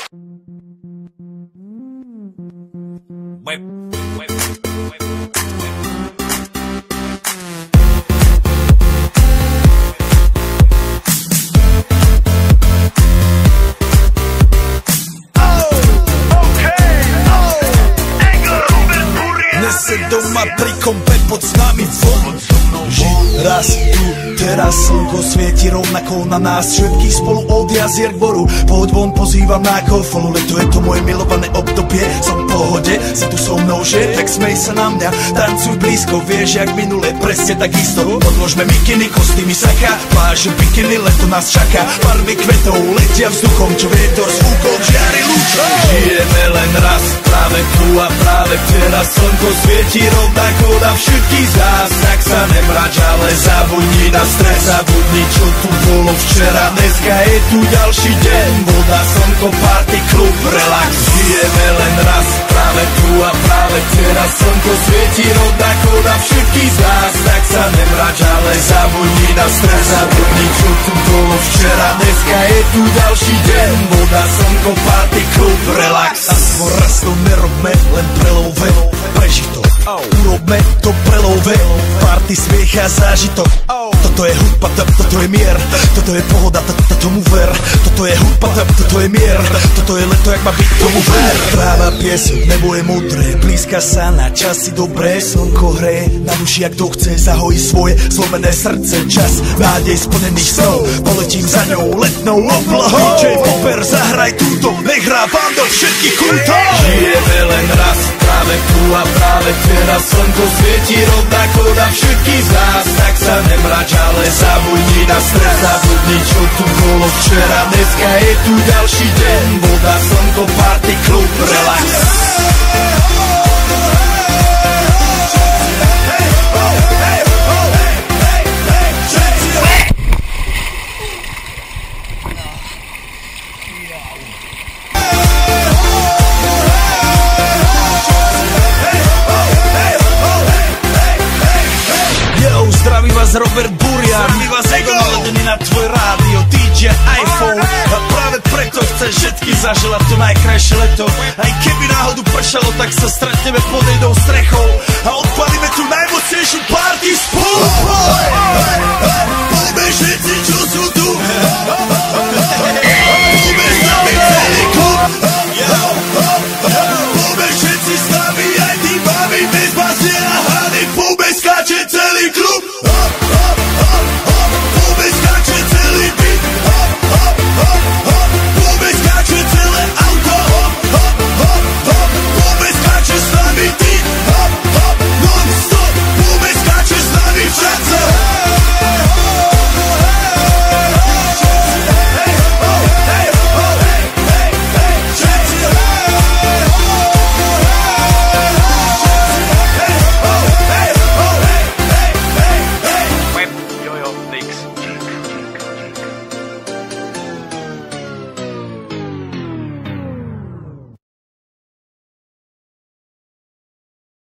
Nese doma pri kompe pod s nami von. Raz tu, teraz slnko svieti rovnako na nás všetkých spolu od jazier k boru. Poď von, pozývam na golfolu, leto je to moje milované obdobie. Som v pohode, si tu so mnou, že? Tak smej sa na mňa, tancuj blízko, vieš jak minule, presne tak isto. Odložme mikiny, kostýmy saka, pláže bikiny, leto nás čaká. Barvy kvetov letia vzduchom, čo vietor s fúkom žiari lúčom. Žijeme len raz, práve tu a práve teraz slnko svieti rovnako na všetkých z nás. Tak sa nemrač, ale zabudni na stres, zabudni čo tu bolo včera. Dneska je tu ďalší deň, voda, slnko, party, klub, relax. Žijeme len raz, práve tu a práve teraz slnko svieti rovnako na všetkých z nás. Tak sa nemrač, ale zabudni na stres, zabudni čo tu bolo včera. Dneska je tu ďalší deň, voda, slnko, party, klub, relax. Aspoň raz to nerobme, len prelove, preži to. Urobme to prelove, party, smiech a zážitok. Toto je hudba, toto je mier, toto je pohoda, tomu ver. Toto je hudba, toto je mier, toto je leto, jak má byť, tomu ver. Práva pieseň, nebo je modré, blízka sa na časy dobré. Slnko hreje na duši, jak to chce, zahojí svoje zlomené srdce. Čas nádej splnených snov, poletím za ňou letnou oblohou. DJ Popper, zahraj túto, nech hrá vám do všetkých kútov. Žijeme len raz, práve tu a práve teraz slnko svieti rovnako na všetkých z nás. Tak sa nemrač, ale zabudni na stres, zabudni čo tu bolo včera. Dneska je tu ďalší deň, voda, slnko, party, klub, relax. Zdraví vás Robert Burian, zdraví vás Ego naladený na tvoj rádio, DJ iPhone. A práve preto chceš všetky zaželať to najkrajšie leto. Aj keby náhodu pršalo, tak sa stretneme pod jednou strechou a odpalíme tú najmocnejšiu party spolu. Poďme všetci